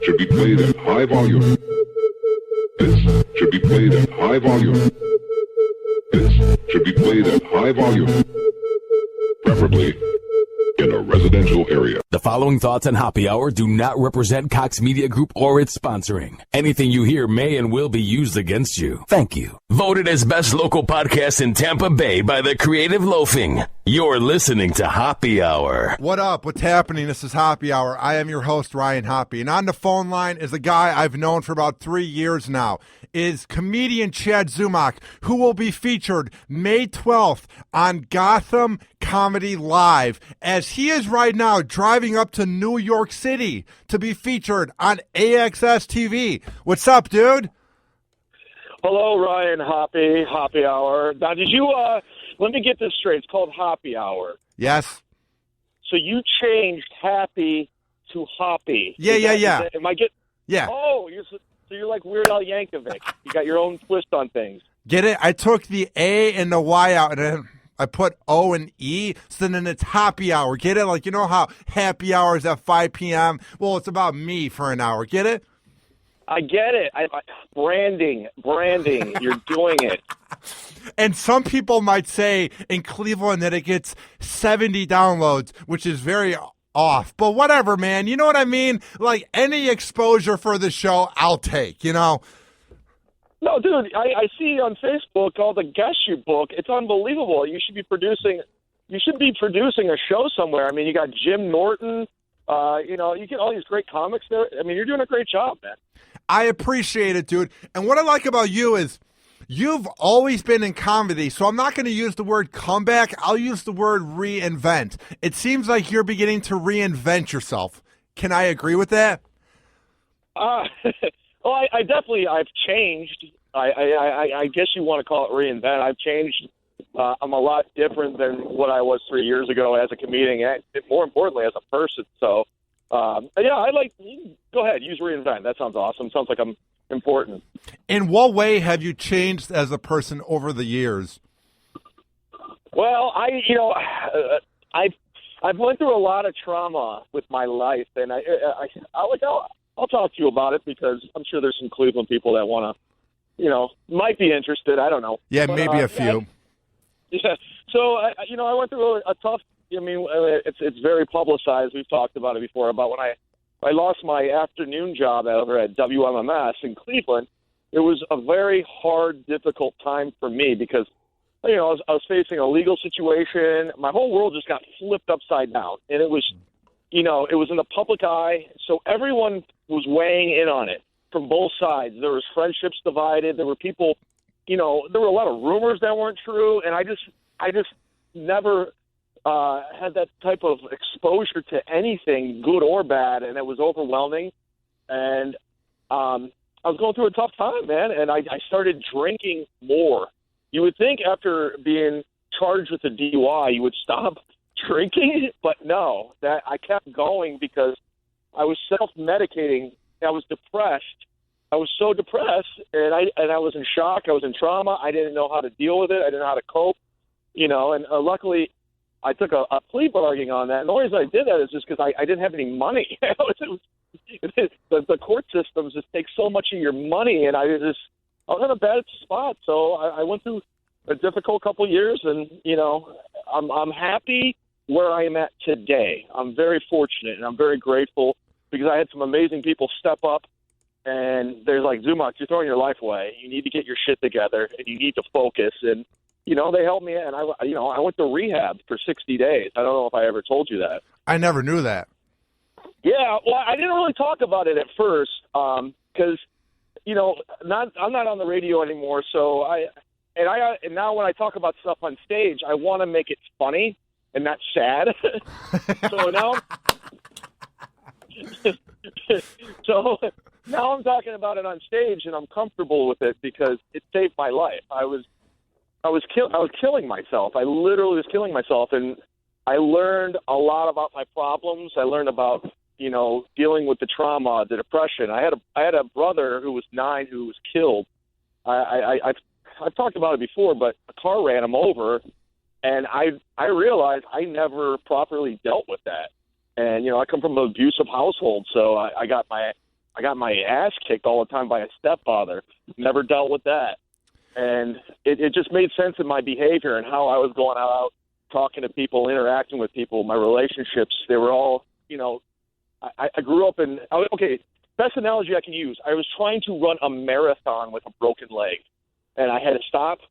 should be played at high volume. This should be played at high volume. This should be played at high volume. Preferably in a residential area. The following thoughts on Hoppe Hour do not represent Cox Media Group or its sponsoring. Anything you hear may and will be used against you. Thank you. Voted as best local podcast in Tampa Bay by the Creative Loafing. You're listening to Hoppe Hour. What up? What's happening? This is Hoppe Hour. I am your host, Ryan Hoppe. And on the phone line is a guy I've known for about 3 years now, is comedian Chad Zumock, who will be featured May 12th on Gotham Comedy Live, as he is right now driving up to New York City to be featured on AXS-TV. What's up, dude? Hello, Ryan Hoppe Hour. Now, did you, let me get this straight. It's called Hoppe Hour. Yes. So you changed happy to hoppy. Yeah. Am I get? Yeah. Oh, you're like Weird Al Yankovic. You got your own twist on things. Get it? I took the A and the Y out, and then I put O and E, so then it's Hoppe Hour. Get it? Like, you know how happy hour is at 5 p.m.? Well, it's about me for an hour. Get it? I get it. Branding. You're doing it. And some people might say in Cleveland that it gets 70 downloads, which is very off. But whatever, man. You know what I mean? Like, any exposure for the show, I'll take, you know? No, dude, I see on Facebook all the guests you book. It's unbelievable. You should be producing a show somewhere. I mean, you got Jim Norton. You get all these great comics there. I mean, you're doing a great job, man. I appreciate it, dude. And what I like about you is you've always been in comedy, so I'm not going to use the word comeback. I'll use the word reinvent. It seems like you're beginning to reinvent yourself. Can I agree with that? Well, I've changed. I guess you want to call it reinvent. I've changed. I'm a lot different than what I was 3 years ago as a comedian, and more importantly, as a person. So, go ahead, use reinvent. That sounds awesome. Sounds like I'm important. In what way have you changed as a person over the years? Well, I've went through a lot of trauma with my life, and I'll talk to you about it because I'm sure there's some Cleveland people that want to, might be interested. I don't know. Yeah, but, maybe a few. Yeah. So, I went through a tough. I mean, it's very publicized. We've talked about it before about when I lost my afternoon job over at WMMS in Cleveland. It was a very hard, difficult time for me because, I was facing a legal situation. My whole world just got flipped upside down, and it was, it was in the public eye. So everyone was weighing in on it from both sides. There was friendships divided. There were people, there were a lot of rumors that weren't true, and I just never had that type of exposure to anything, good or bad, and it was overwhelming. And I was going through a tough time, man, and I started drinking more. You would think after being charged with a DUI, you would stop drinking, but no, that I kept going because I was self-medicating. I was depressed. I was so depressed, and I was in shock. I was in trauma. I didn't know how to deal with it. I didn't know how to cope, and luckily I took a plea bargain on that. And the only reason I did that is just because I didn't have any money. The court systems just take so much of your money, and I was in a bad spot. So I went through a difficult couple of years, and I'm happy where I am at today. I'm very fortunate, and I'm very grateful because I had some amazing people step up. And they're like, Zumock, you're throwing your life away. You need to get your shit together, and you need to focus. And they helped me, and I went to rehab for 60 days. I don't know if I ever told you that. I never knew that. Yeah, well, I didn't really talk about it at first because, I'm not on the radio anymore. So and now when I talk about stuff on stage, I want to make it funny and not sad. So now I'm talking about it on stage, and I'm comfortable with it because it saved my life. I was killing myself. I literally was killing myself, and I learned a lot about my problems. I learned about dealing with the trauma, the depression. I had a brother who was 9 who was killed. I've talked about it before, but a car ran him over, and I realized I never properly dealt with that. And I come from an abusive household, so I got my I got my ass kicked all the time by a stepfather. Never dealt with that. And it just made sense in my behavior and how I was going out, talking to people, interacting with people, my relationships. They were all, I grew up in, okay, best analogy I can use. I was trying to run a marathon with a broken leg. And I had to stop,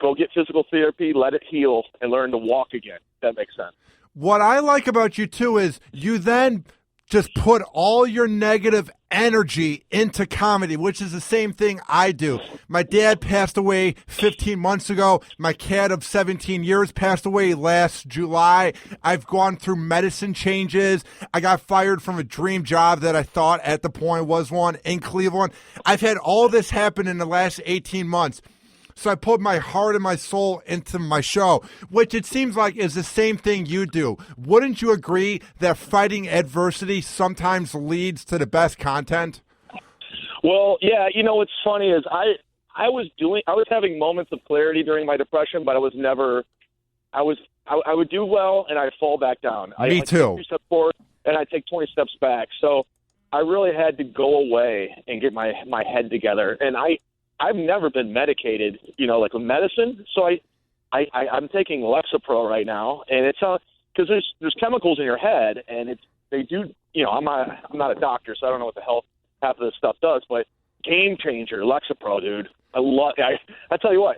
go get physical therapy, let it heal, and learn to walk again. That makes sense. What I like about you, too, is you then just put all your negative energy into comedy, which is the same thing I do. My dad passed away 15 months ago. My cat of 17 years passed away last July. I've gone through medicine changes. I got fired from a dream job that I thought at the point was one in Cleveland. I've had all this happen in the last 18 months. So I put my heart and my soul into my show, which it seems like is the same thing you do. Wouldn't you agree that fighting adversity sometimes leads to the best content? Well, yeah. What's funny is I was having moments of clarity during my depression, but I would do well and I'd fall back down. Me too. Take 2 steps forward and I'd take 20 steps back. So I really had to go away and get my head together. And I've never been medicated, like with medicine. So I'm taking Lexapro right now, and it's because there's chemicals in your head, and they do. I'm not a doctor, so I don't know what the hell half of this stuff does, but game changer, Lexapro, dude. I tell you what,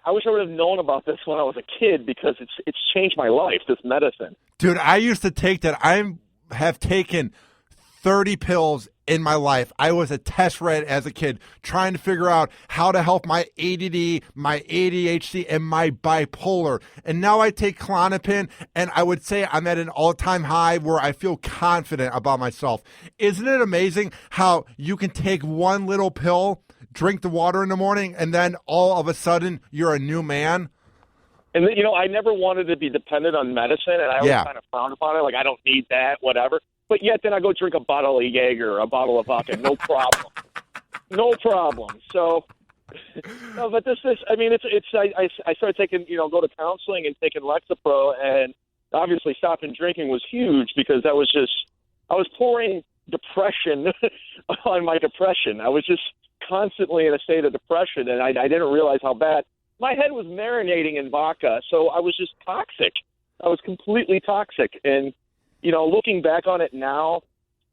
I wish I would have known about this when I was a kid because it's changed my life. This medicine, dude. I used to take that. I have taken 30 pills in my life. I was a test rat as a kid trying to figure out how to help my ADD, my ADHD, and my bipolar. And now I take Klonopin, and I would say I'm at an all-time high where I feel confident about myself. Isn't it amazing how you can take one little pill, drink the water in the morning, and then all of a sudden you're a new man? And, I never wanted to be dependent on medicine, and I always kind of frowned upon it, like I don't need that, whatever. But yet then I go drink a bottle of Jaeger or a bottle of vodka, no problem. No problem. So, no, but I started taking, go to counseling and taking Lexapro, and obviously stopping drinking was huge because I was pouring depression on my depression. I was just constantly in a state of depression, and I didn't realize how bad. My head was marinating in vodka, so I was just toxic. I was completely toxic, and looking back on it now,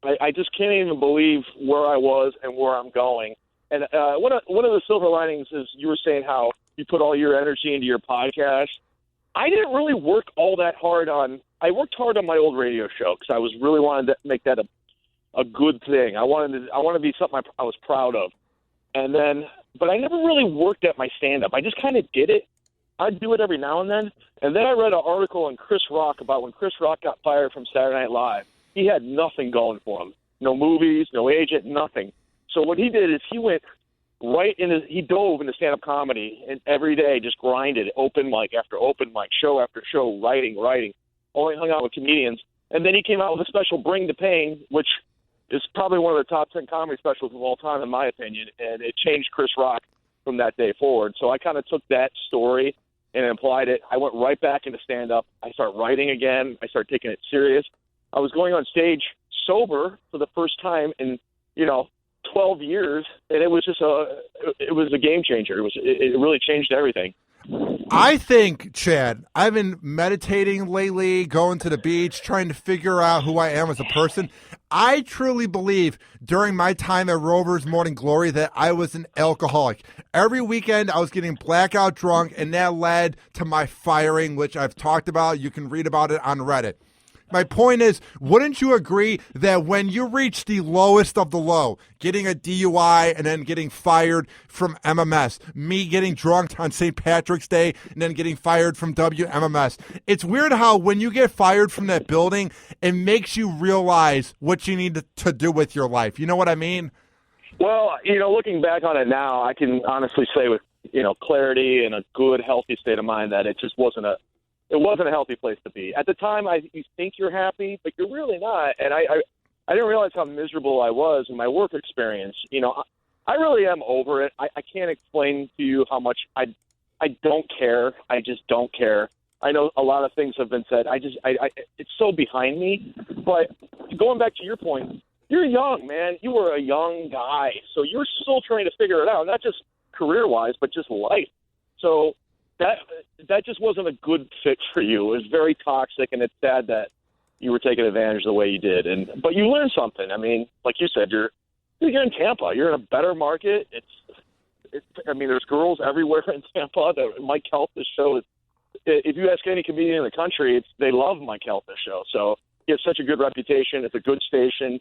I just can't even believe where I was and where I'm going. And one of the silver linings is you were saying how you put all your energy into your podcast. I didn't really work all that hard I worked hard on my old radio show because I was really wanting to make that a good thing. I wanted to be something I was proud of. But I never really worked at my stand-up. I just kind of did it. I'd do it every now and then. And then I read an article on Chris Rock about when Chris Rock got fired from Saturday Night Live. He had nothing going for him. No movies, no agent, nothing. So what he did is he went he dove into stand-up comedy and every day just grinded open mic after open mic, show after show, writing, only hung out with comedians. And then he came out with a special, Bring the Pain, which is probably one of the top 10 comedy specials of all time, in my opinion. And it changed Chris Rock from that day forward. So I kind of took that story and applied it. I went right back into stand-up. I started writing again. I started taking it serious. I was going on stage sober for the first time in, 12 years, and it was just it was a game changer. It really changed everything. I think, Chad, I've been meditating lately, going to the beach, trying to figure out who I am as a person. I truly believe during my time at Rover's Morning Glory that I was an alcoholic. Every weekend I was getting blackout drunk, and that led to my firing, which I've talked about. You can read about it on Reddit. My point is, wouldn't you agree that when you reach the lowest of the low, getting a DUI and then getting fired from MMS, me getting drunk on St. Patrick's Day and then getting fired from WMMS, it's weird how when you get fired from that building, it makes you realize what you need to do with your life. You know what I mean? Well, looking back on it now, I can honestly say with, clarity and a good, healthy state of mind that it just wasn't a healthy place to be. At the time, you think you're happy, but you're really not. And I didn't realize how miserable I was in my work experience. I really am over it. I can't explain to you how much I don't care. I just don't care. I know a lot of things have been said. It's so behind me. But going back to your point, you're young, man. You were a young guy, so you're still trying to figure it out, not just career-wise, but just life. So that just wasn't a good fit for you. It was very toxic, and it's sad that you were taking advantage the way you did. But you learned something. I mean, like you said, you're in Tampa. You're in a better market. I mean, there's girls everywhere in Tampa. Mike Keltis show is. If you ask any comedian in the country, they love Mike Keltis show. So he has such a good reputation. It's a good station.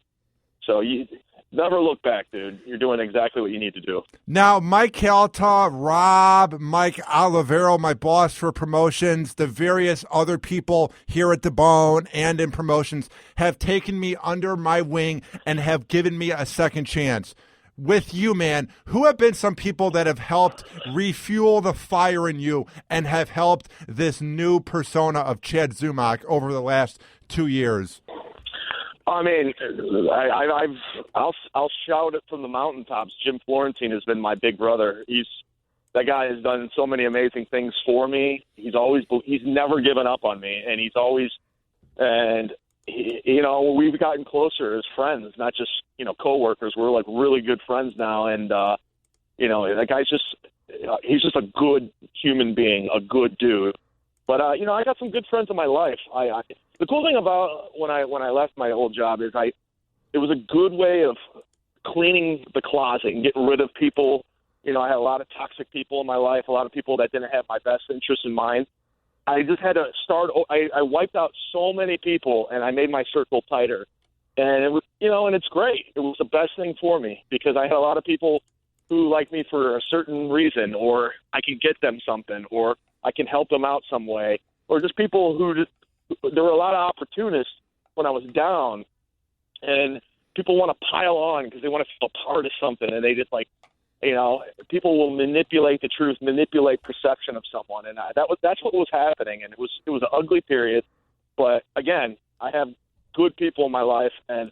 So you never look back, dude. You're doing exactly what you need to do. Now, Mike Calta, Rob, Mike Olivero, my boss for promotions, the various other people here at The Bone and in promotions have taken me under my wing and have given me a second chance. With you, man, who have been some people that have helped refuel the fire in you and have helped this new persona of Chad Zumock over the last 2 years? I mean, I'll shout it from the mountaintops. Jim Florentine has been my big brother. That guy has done so many amazing things for me. He's never given up on me, and we've gotten closer as friends, not just coworkers. We're like really good friends now, and that guy's he's just a good human being, a good dude. But I got some good friends in my life. The cool thing about when I left my old job is it was a good way of cleaning the closet and getting rid of people. I had a lot of toxic people in my life, a lot of people that didn't have my best interest in mind. I just had to start. I wiped out so many people, and I made my circle tighter. And it was, and it's great. It was the best thing for me because I had a lot of people who like me for a certain reason, or I can get them something, or I can help them out some way, or just people there were a lot of opportunists when I was down, and people want to pile on because they want to feel a part of something, and they just people will manipulate the truth, manipulate perception of someone, and that's what was happening, and it was an ugly period. But again, I have good people in my life, and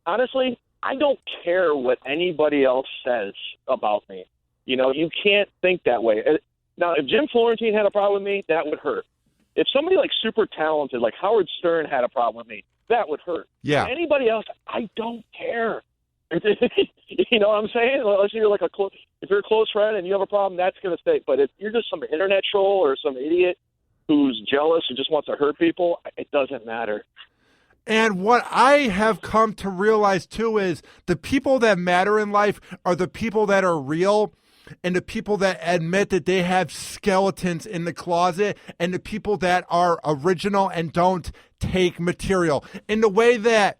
honestly, I don't care what anybody else says about me. You can't think that way. Now, if Jim Florentine had a problem with me, that would hurt. If somebody like super talented, like Howard Stern, had a problem with me, that would hurt. Yeah. Anybody else, I don't care. You know what I'm saying? Unless you're like if you're a close friend and you have a problem, that's going to stay. But if you're just some internet troll or some idiot who's jealous and just wants to hurt people, it doesn't matter. And what I have come to realize, too, is the people that matter in life are the people that are real and the people that admit that they have skeletons in the closet and the people that are original and don't take material in the way that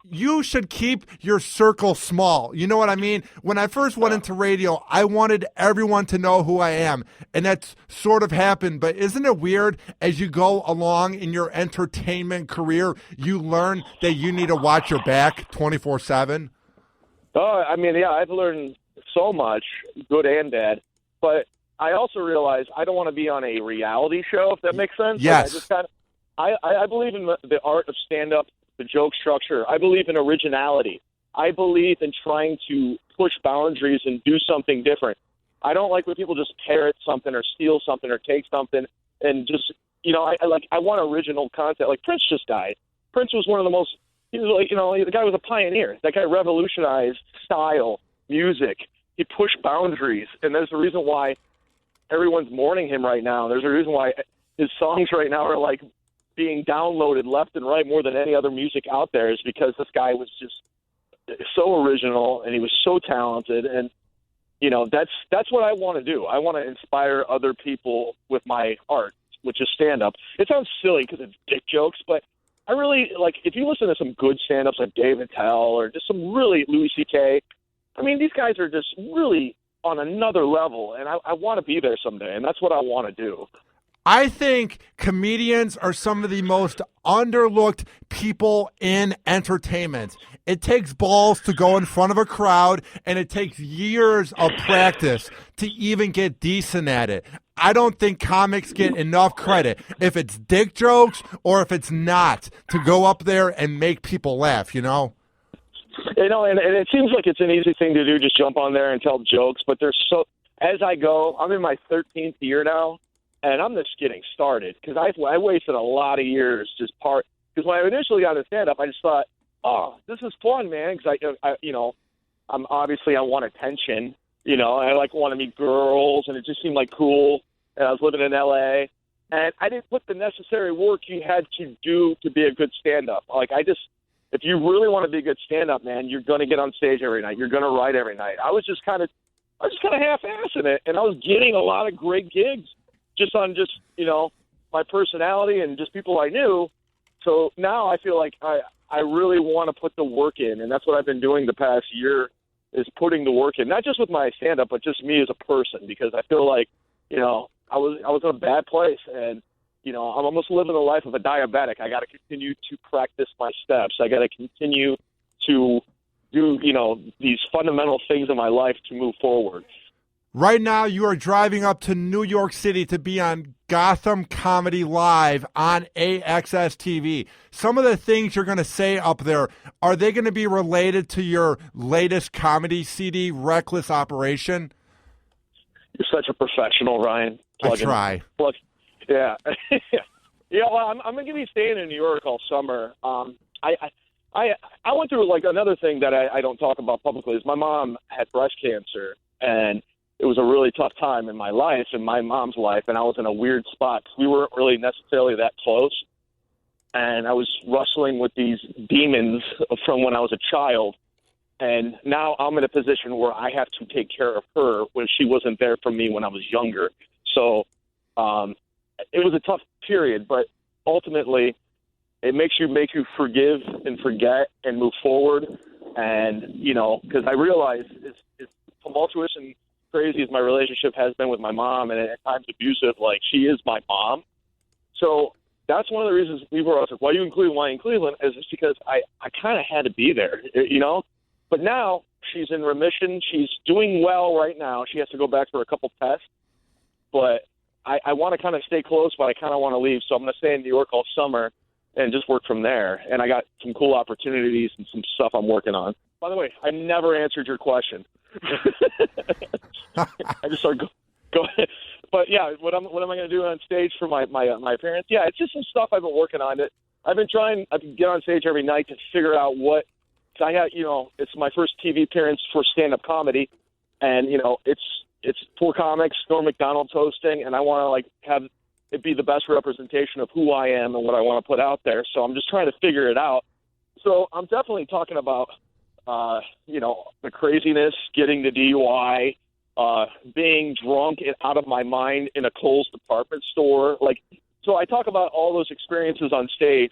you should keep your circle small. You know what I mean? When I first went into radio, I wanted everyone to know who I am, and that's sort of happened. But isn't it weird as you go along in your entertainment career, you learn that you need to watch your back 24/7? Oh, I mean, yeah, I've learned so much, good and bad. But I also realize I don't want to be on a reality show, if that makes sense. Yes. I believe in the art of stand-up, the joke structure. I believe in originality. I believe in trying to push boundaries and do something different. I don't like when people just parrot something or steal something or take something and just, I want original content. Like Prince just died. Prince was one of the most, the guy was a pioneer. That guy revolutionized style, music. He pushed boundaries. And there's a reason why everyone's mourning him right now. There's a reason why his songs right now are like being downloaded left and right more than any other music out there, is because this guy was just so original and he was so talented. And, that's what I want to do. I want to inspire other people with my art, which is stand-up. It sounds silly because it's dick jokes, but I really, if you listen to some good stand-ups like Dave Attell or just some really Louis C.K., I mean, these guys are just really on another level, and I want to be there someday, and that's what I want to do. I think comedians are some of the most underlooked people in entertainment. It takes balls to go in front of a crowd, and it takes years of practice to even get decent at it. I don't think comics get enough credit, if it's dick jokes or if it's not, to go up there and make people laugh, And it seems like it's an easy thing to do, just jump on there and tell jokes, but as I go, I'm in my 13th year now, and I'm just getting started because I wasted a lot of years because when I initially got into stand-up, I just thought oh, this is fun, man. Because I want attention. I want to meet girls, and it just seemed like cool. And I was living in L.A., and I didn't put the necessary work you had to do to be a good stand-up. If you really want to be a good stand-up, man, you're going to get on stage every night. You're going to write every night. I was just kind of half-assing it, and I was getting a lot of great gigs just on my personality and just people I knew. So now I feel like I really want to put the work in, and that's what I've been doing the past year is putting the work in, not just with my stand-up, but just me as a person, because I feel like, I was in a bad place, and, I'm almost living the life of a diabetic. I got to continue to practice my steps. I got to continue to do, these fundamental things in my life to move forward. Right now, you are driving up to New York City to be on Gotham Comedy Live on AXS-TV. Some of the things you're going to say up there, are they going to be related to your latest comedy CD, Reckless Operation? You're such a professional, Ryan. I try. Yeah. Well, I'm going to be staying in New York all summer. I went through another thing that I don't talk about publicly is my mom had breast cancer, and it was a really tough time in my life and my mom's life, and I was in a weird spot. We weren't really necessarily that close, and I was wrestling with these demons from when I was a child, and now I'm in a position where I have to take care of her when she wasn't there for me when I was younger. So it was a tough period, but ultimately it makes you forgive and forget and move forward. And, because I realize as tumultuous and crazy as my relationship has been with my mom, and at times abusive, she is my mom. So that's one of the reasons I was like, why are you in Cleveland? Why in Cleveland? Is just because I kind of had to be there, But now she's in remission. She's doing well right now. She has to go back for a couple tests. But I want to kind of stay close, but I kind of want to leave. So I'm going to stay in New York all summer and just work from there. And I got some cool opportunities and some stuff I'm working on. By the way, I never answered your question. I just started go ahead. But yeah, what am I going to do on stage for my parents? Yeah, it's just some stuff I've been working on. I've been trying. I can get on stage every night to figure out what. Cause I got, it's my first TV appearance for stand-up comedy, and it's 4 comics, Norm Macdonald's hosting, and I want to have it be the best representation of who I am and what I want to put out there. So I'm just trying to figure it out. So I'm definitely talking about, the craziness, getting the DUI, being drunk and out of my mind in a Kohl's department store. So I talk about all those experiences on stage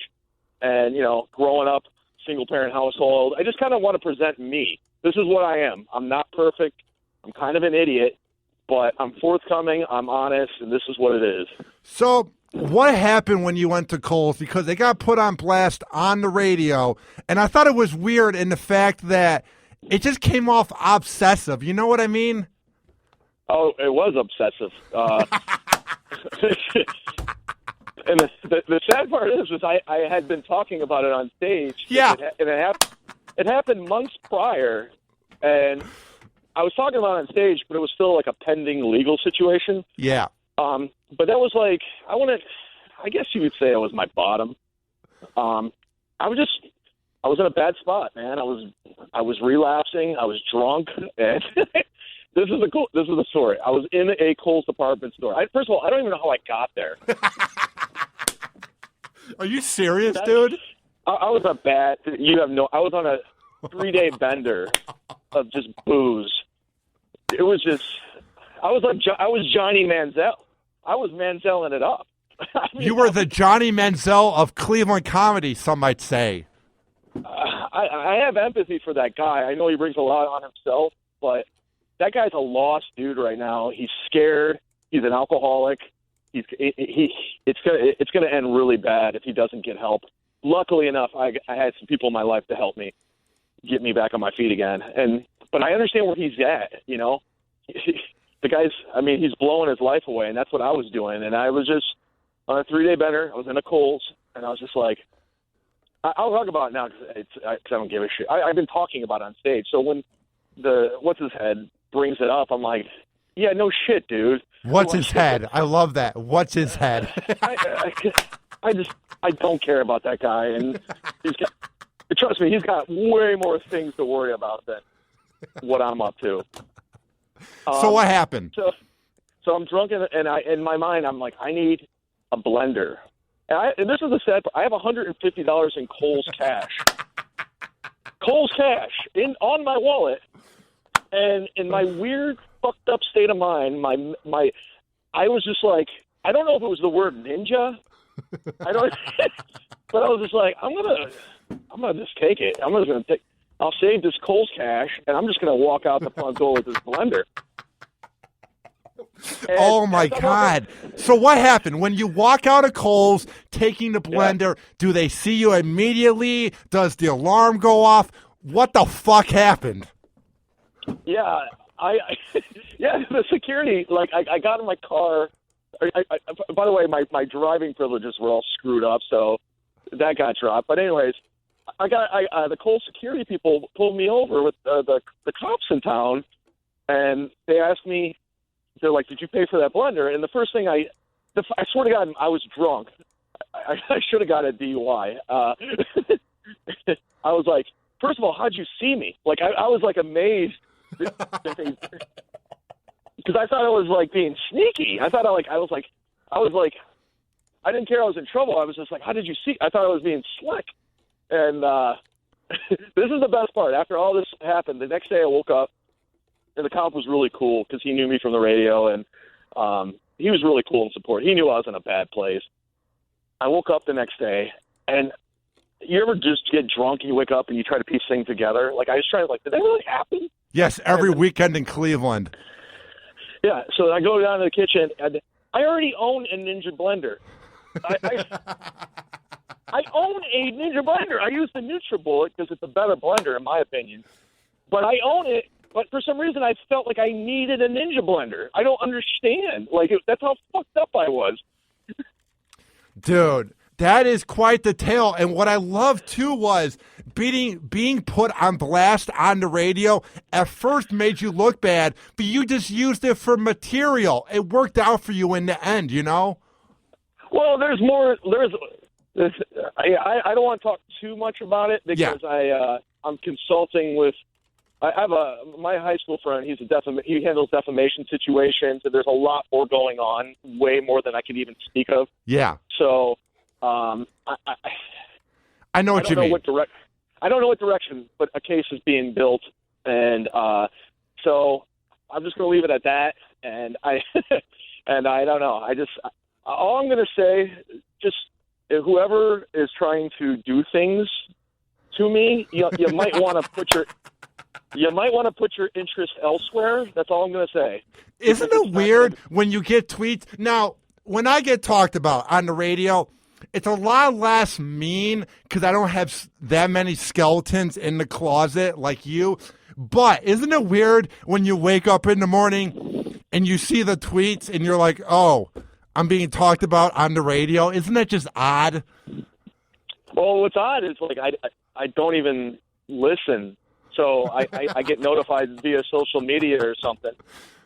and, growing up, single-parent household. I just kind of want to present me. This is what I am. I'm not perfect. I'm kind of an idiot, but I'm forthcoming, I'm honest, and this is what it is. So what happened when you went to Kohl's? Because they got put on blast on the radio, and I thought it was weird in the fact that it just came off obsessive. You know what I mean? Oh, it was obsessive. And the sad part is I had been talking about it on stage. Yeah. And it happened months prior, and I was talking about it on stage, but it was still a pending legal situation. Yeah. But that was I guess you would say it was my bottom. I was in a bad spot, man. I was relapsing. I was drunk, and this is the story. I was in a Kohl's department store. First of all, I don't even know how I got there. Are you serious, dude? I was I was on a 3-day bender of just booze. It was just, I was Johnny Manziel. I was Manzielling it up. You were the Johnny Manziel of Cleveland comedy, some might say. I have empathy for that guy. I know he brings a lot on himself, but that guy's a lost dude right now. He's scared. He's an alcoholic. It's gonna end really bad if he doesn't get help. Luckily enough, I had some people in my life to help me get me back on my feet again. But I understand where he's at. The guy's, he's blowing his life away, and that's what I was doing. And I was just on a 3-day bender. I was in a Kohl's, and I was just like, I'll talk about it now because I don't give a shit. I've been talking about it on stage. So when what's his head brings it up, I'm like, yeah, no shit, dude. What's his head? I love that. What's his head? I don't care about that guy, and Trust me, he's got way more things to worry about than what I'm up to. So what happened? So I'm drunk, and in my mind, I'm like, I need a blender. And this is the sad part. I have $150 in Kohl's cash. Kohl's cash on my wallet. And in my weird, fucked up state of mind, I was just like, I don't know if it was the word ninja. I don't, but I was just like, I'm gonna just take it. I'll save this Kohl's cash, and I'm just gonna walk out the front door with this blender. And oh my God! So what happened when you walk out of Kohl's taking the blender? Yeah. Do they see you immediately? Does the alarm go off? What the fuck happened? Yeah, the security. Like, I got in my car. By the way, my driving privileges were all screwed up, so that got dropped. But anyways, the Kohl's security people pulled me over with the cops in town, and they asked me. They're like, "Did you pay for that blender?" And the first thing I swear to God, I was drunk. I should have got a DUI. I was like, first of all, how'd you see me? Like, I was like amazed because I thought I was like being sneaky. I thought I was like, I didn't care I was in trouble. I was just like, how did you see? I thought I was being slick. And this is the best part. After all this happened, the next day I woke up. And the cop was really cool because he knew me from the radio, and he was really cool and support. He knew I was in a bad place. I woke up the next day, and you ever just get drunk and you wake up and you try to piece things together? Like, I was trying to, like, did that really happen? Yes, every weekend in Cleveland. Yeah, so I go down to the kitchen, and I already own a Ninja blender. I own a Ninja blender. I use the NutriBullet because it's a better blender, in my opinion. But I own it. But for some reason, I felt like I needed a Ninja blender. I don't understand. Like, that's how fucked up I was. Dude, that is quite the tale. And what I love, too, was being put on blast on the radio at first made you look bad, but you just used it for material. It worked out for you in the end, you know? Well, there's more. I don't want to talk too much about it because I'm consulting with. I have my high school friend. He handles defamation situations, and there's a lot more going on, way more than I can even speak of. Yeah. So, I know what you mean. I don't know what direction, but a case is being built, and so I'm just going to leave it at that. And I don't know. All I'm going to say, just whoever is trying to do things to me, you might want to put your. You might want to put your interest elsewhere. That's all I'm going to say. Isn't it weird when you get tweets? Now, when I get talked about on the radio, it's a lot less mean because I don't have that many skeletons in the closet like you. But isn't it weird when you wake up in the morning and you see the tweets and you're like, oh, I'm being talked about on the radio? Isn't that just odd? Well, what's odd is like I don't even listen. So I get notified via social media or something.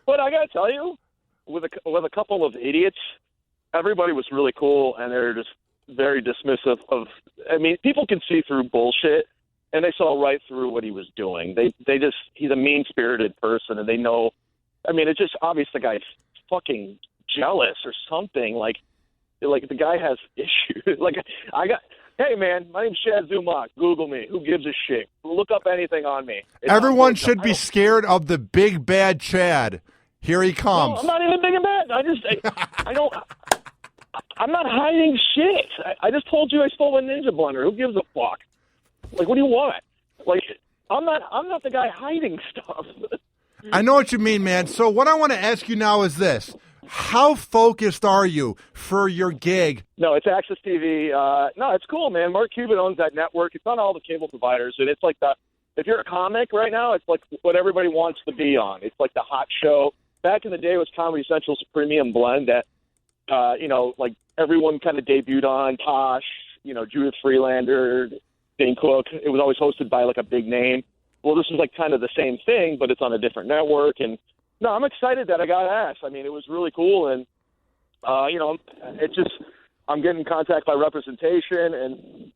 But I got to tell you, with a couple of idiots, everybody was really cool, and they're just very dismissive of. I mean, people can see through bullshit, and they saw right through what he was doing. He's a mean-spirited person, and they know. I mean, it's just obvious the guy's fucking jealous or something. Like the guy has issues. Hey, man, my name's Chad Zumock. Google me. Who gives a shit? Look up anything on me. Everyone should be scared of the big bad Chad. Here he comes. No, I'm not even big and bad. I don't. I'm not hiding shit. I just told you I stole a Ninja blender. Who gives a fuck? Like, what do you want? Like, I'm not the guy hiding stuff. I know what you mean, man. So what I want to ask you now is this. How focused are you for your gig? No, it's AXS-TV. No, it's cool, man. Mark Cuban owns that network. It's on all the cable providers, and it's like if you're a comic right now, it's like what everybody wants to be on. It's like the hot show. Back in the day, it was Comedy Central's premium blend that, like everyone kind of debuted on. Tosh, Judith Freelander, Dane Cook. It was always hosted by like a big name. Well, this is like kind of the same thing, but it's on a different network, and no, I'm excited that I got asked. I mean, it was really cool, and it's just I'm getting contact by representation, and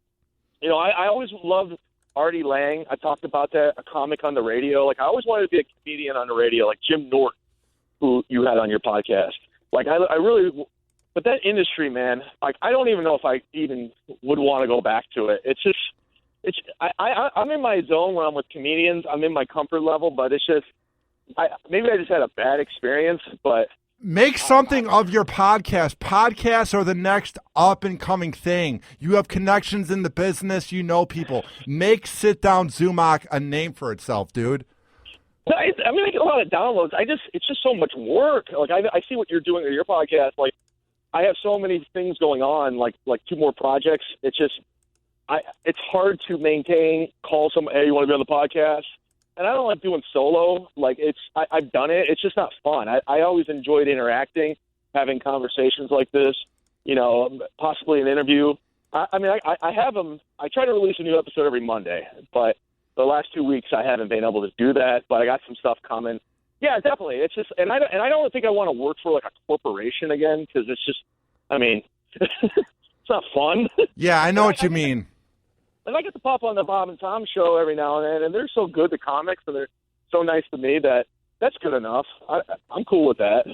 I always loved Artie Lang, I talked about that, a comic on the radio. Like, I always wanted to be a comedian on the radio, like Jim Norton, who you had on your podcast. Like, I really, but that industry, man, like, I don't even know if I even would want to go back to it. It's just, I'm in my zone when I'm with comedians. I'm in my comfort level, but it's just, maybe I just had a bad experience, but. Make something of your podcast. Podcasts are the next up-and-coming thing. You have connections in the business. You know people. Make Sit Down Zumock a name for itself, dude. I mean, I get a lot of downloads. It's just so much work. Like, I see what you're doing with your podcast. Like, I have so many things going on, like 2 more projects. It's just, it's hard to maintain, call someone, hey, you want to be on the podcast? And I don't like doing solo. Like, I've done it. It's just not fun. I always enjoyed interacting, having conversations like this, you know, possibly an interview. I have them. I try to release a new episode every Monday, but the last 2 weeks I haven't been able to do that, but I got some stuff coming. Yeah, definitely. It's just, and I don't think I want to work for like a corporation again, because it's just, I mean, it's not fun. Yeah, I know what you mean. And I get to pop on the Bob and Tom show every now and then, and they're so good, the comics, and they're so nice to me that's good enough. I'm cool with that.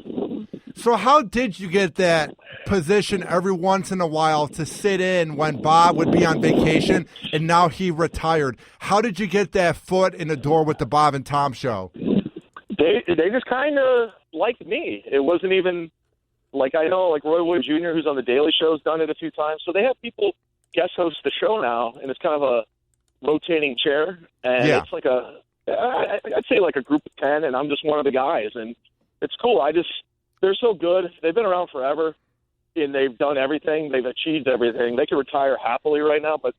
So how did you get that position every once in a while to sit in when Bob would be on vacation and now he retired? How did you get that foot in the door with the Bob and Tom show? They just kind of liked me. It wasn't even like, I know like Roy Wood Jr., who's on The Daily Show, has done it a few times. So they have people guest host the show now, and it's kind of a rotating chair, and It's like I'd say like a group of 10, and I'm just one of the guys, and it's cool. They're so good. They've been around forever, and they've done everything. They've achieved everything. They could retire happily right now, but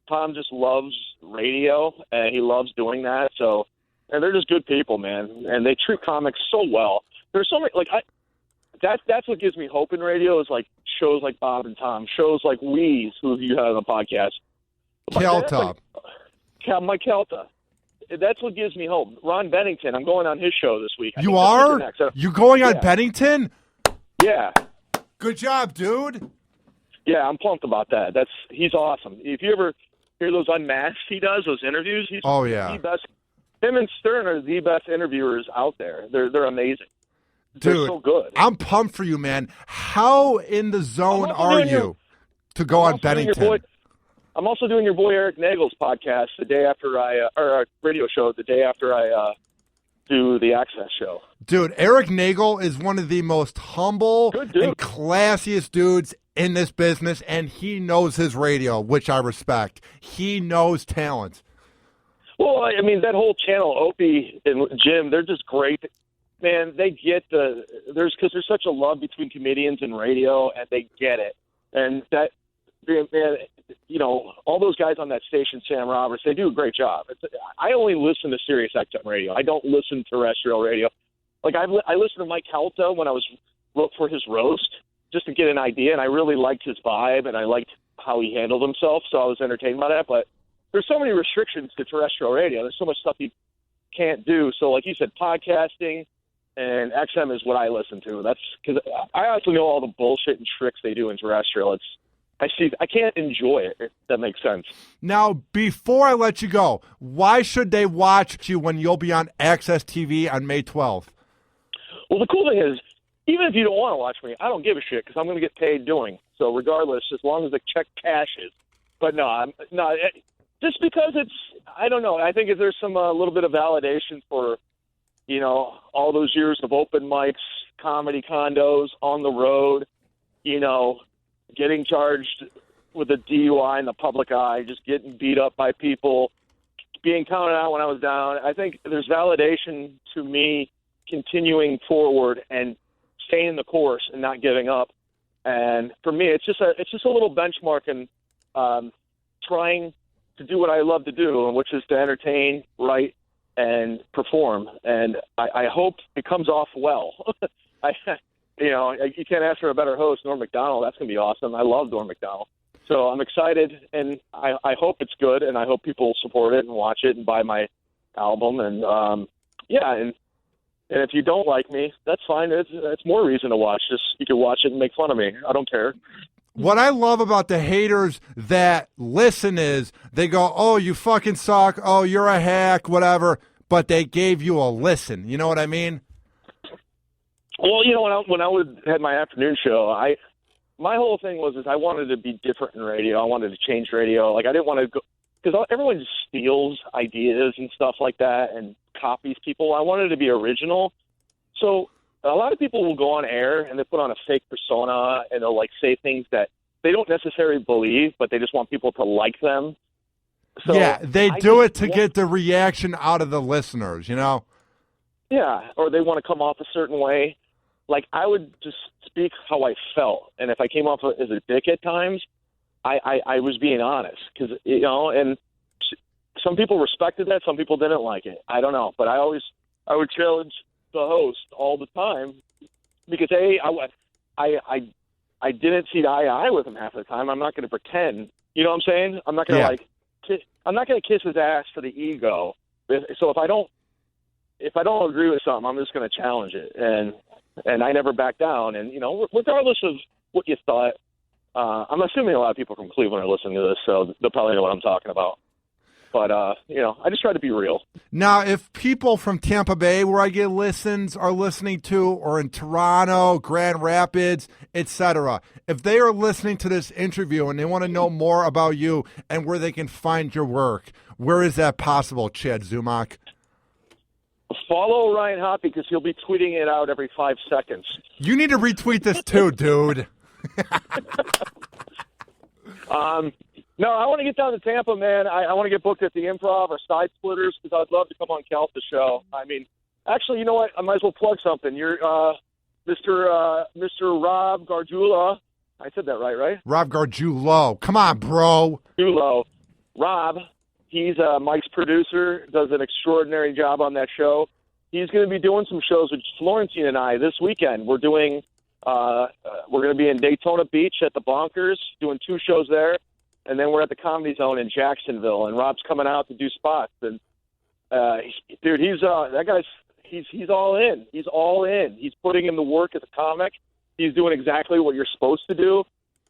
Tom just loves radio, and he loves doing that. So, and they're just good people, man, and they treat comics so well. There's so many, like, that's what gives me hope in radio, is like shows like Bob and Tom, shows like Wheeze, who you had on the podcast. Kelta. Mike Kelta. That's what gives me hope. Ron Bennington, I'm going on his show this week. You are? You going on Bennington? Yeah. Good job, dude. Yeah, I'm pumped about that. He's awesome. If you ever hear those Unmasked he does, those interviews, he's the best. Him and Stern are the best interviewers out there. They're amazing. They're Dude, so good. I'm pumped for you, man. How in the zone are you to go on Bennington? I'm also doing your boy Eric Nagel's podcast the day after or radio show the day after I do the Access show. Dude, Eric Nagel is one of the most humble and classiest dudes in this business, and he knows his radio, which I respect. He knows talent. Well, I mean, that whole channel, Opie and Jim, they're just great. Man, they get because there's such a love between comedians and radio, and they get it. And that, man, you know, all those guys on that station, Sam Roberts, they do a great job. I only listen to Sirius XM radio. I don't listen to terrestrial radio. Like, I listened to Mike Halta when I wrote for his roast, just to get an idea, and I really liked his vibe, and I liked how he handled himself, so I was entertained by that. But there's so many restrictions to terrestrial radio. There's so much stuff you can't do. So, like you said, podcasting and XM is what I listen to. That's because I also know all the bullshit and tricks they do in terrestrial. I can't enjoy it, if that makes sense. Now, before I let you go, why should they watch you when you'll be on AXS-TV on May 12th? Well, the cool thing is, even if you don't want to watch me, I don't give a shit because I'm going to get paid doing. So regardless, as long as the check cashes. But just because I don't know. I think if there's some little bit of validation for, you know, all those years of open mics, comedy condos, on the road, you know, getting charged with a DUI in the public eye, just getting beat up by people, being counted out when I was down. I think there's validation to me continuing forward and staying the course and not giving up. And for me, it's just a little benchmark in trying to do what I love to do, which is to entertain, write, and perform. And I hope it comes off well. You can't ask for a better host, Norm Macdonald. That's going to be awesome. I love Norm Macdonald. So I'm excited, and I hope it's good, and I hope people support it and watch it and buy my album. And, and if you don't like me, that's fine. It's more reason to watch. Just you can watch it and make fun of me. I don't care. What I love about the haters that listen is they go, oh, you fucking suck. Oh, you're a hack, whatever. But they gave you a listen. You know what I mean? Well, when I had my afternoon show, my whole thing was I wanted to be different in radio. I wanted to change radio. Like, I didn't want to go, because everyone just steals ideas and stuff like that and copies people. I wanted to be original. So a lot of people will go on air and they put on a fake persona and they'll like say things that they don't necessarily believe, but they just want people to like them. So yeah, they do it to get the reaction out of the listeners, you know? Yeah, or they want to come off a certain way. Like, I would just speak how I felt, and if I came off as a dick at times, I was being honest, because and some people respected that, some people didn't like it. I don't know, but I would challenge the host all the time because I didn't see eye to eye with him half the time. I'm not going to pretend. You know what I'm saying? I'm not going to I'm not going to kiss his ass for the ego. So if I don't agree with something, I'm just going to challenge it, and I never back down. And regardless of what you thought, I'm assuming a lot of people from Cleveland are listening to this, so they'll probably know what I'm talking about. But I just try to be real. Now, if people from Tampa Bay, where I get listens, are listening to, or in Toronto, Grand Rapids, etc., if they are listening to this interview and they want to know more about you and where they can find your work, where is that possible, Chad Zumock? Follow Ryan Hoppe because he'll be tweeting it out every 5 seconds. You need to retweet this too, dude. No, I want to get down to Tampa, man. I want to get booked at the Improv or Side Splitters because I'd love to come on Cal's show. I mean, actually, you know what? I might as well plug something. You're Mr. Rob Gargiulo. I said that right? Rob Gargiulo. Come on, bro. Gargiulo. Rob, he's Mike's producer, does an extraordinary job on that show. He's going to be doing some shows with Florentine and I this weekend. We're going to be in Daytona Beach at the Bonkers, doing 2 shows there. And then we're at the Comedy Zone in Jacksonville, and Rob's coming out to do spots. And dude, he's all in. He's all in. He's putting in the work as a comic. He's doing exactly what you're supposed to do.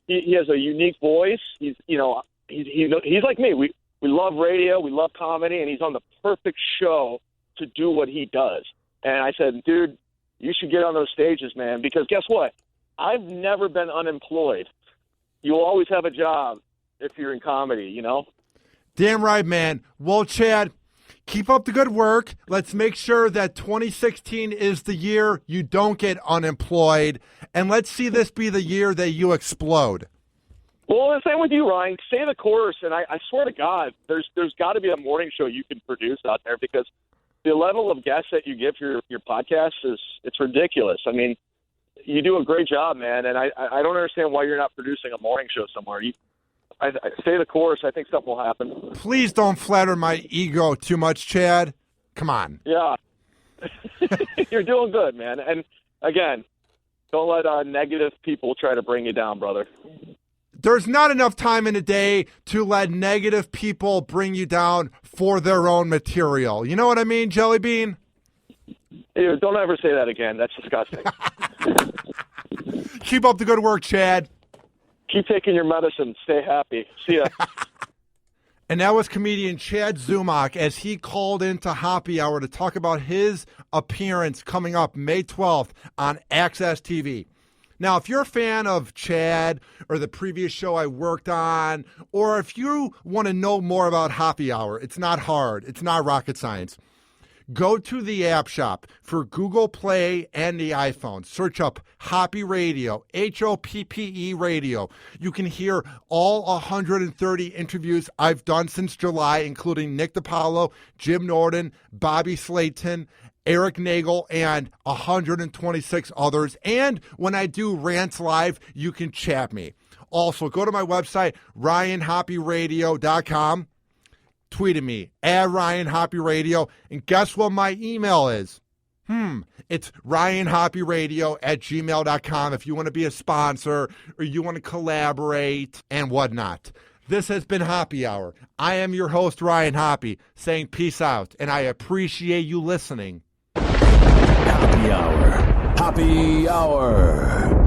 He has a unique voice. He's like me. We love radio, we love comedy, and he's on the perfect show to do what he does. And I said, dude, you should get on those stages, man, because guess what? I've never been unemployed. You'll always have a job if you're in comedy, you know? Damn right, man. Well, Chad, keep up the good work. Let's make sure that 2016 is the year you don't get unemployed, and let's see this be the year that you explode. Well, the same with you, Ryan. Say the chorus, and I swear to God, there's got to be a morning show you can produce out there because the level of guests that you give for your podcast it's ridiculous. I mean, you do a great job, man, and I don't understand why you're not producing a morning show somewhere. I say the chorus, I think something will happen. Please don't flatter my ego too much, Chad. Come on. Yeah. You're doing good, man. And, again, don't let negative people try to bring you down, brother. There's not enough time in a day to let negative people bring you down for their own material. You know what I mean, Jelly Bean? Ew, don't ever say that again. That's disgusting. Keep up the good work, Chad. Keep taking your medicine. Stay happy. See ya. And that was comedian Chad Zumock as he called into Hoppe Hour to talk about his appearance coming up May 12th on AXS-TV. Now, if you're a fan of Chad or the previous show I worked on, or if you want to know more about Hoppe Hour, it's not hard. It's not rocket science. Go to the app shop for Google Play and the iPhone. Search up Hoppe Radio, Hoppe Radio. You can hear all 130 interviews I've done since July, including Nick DiPaolo, Jim Norton, Bobby Slayton, Eric Nagel, and 126 others. And when I do rants live, you can chat me. Also, go to my website, RyanHoppeRadio.com. Tweet at me, at Ryan Hoppe Radio. And guess what my email is? It's RyanHoppeRadio@gmail.com if you want to be a sponsor or you want to collaborate and whatnot. This has been Hoppe Hour. I am your host, Ryan Hoppe, saying peace out, and I appreciate you listening. Hoppe Hour. Hoppe Hour.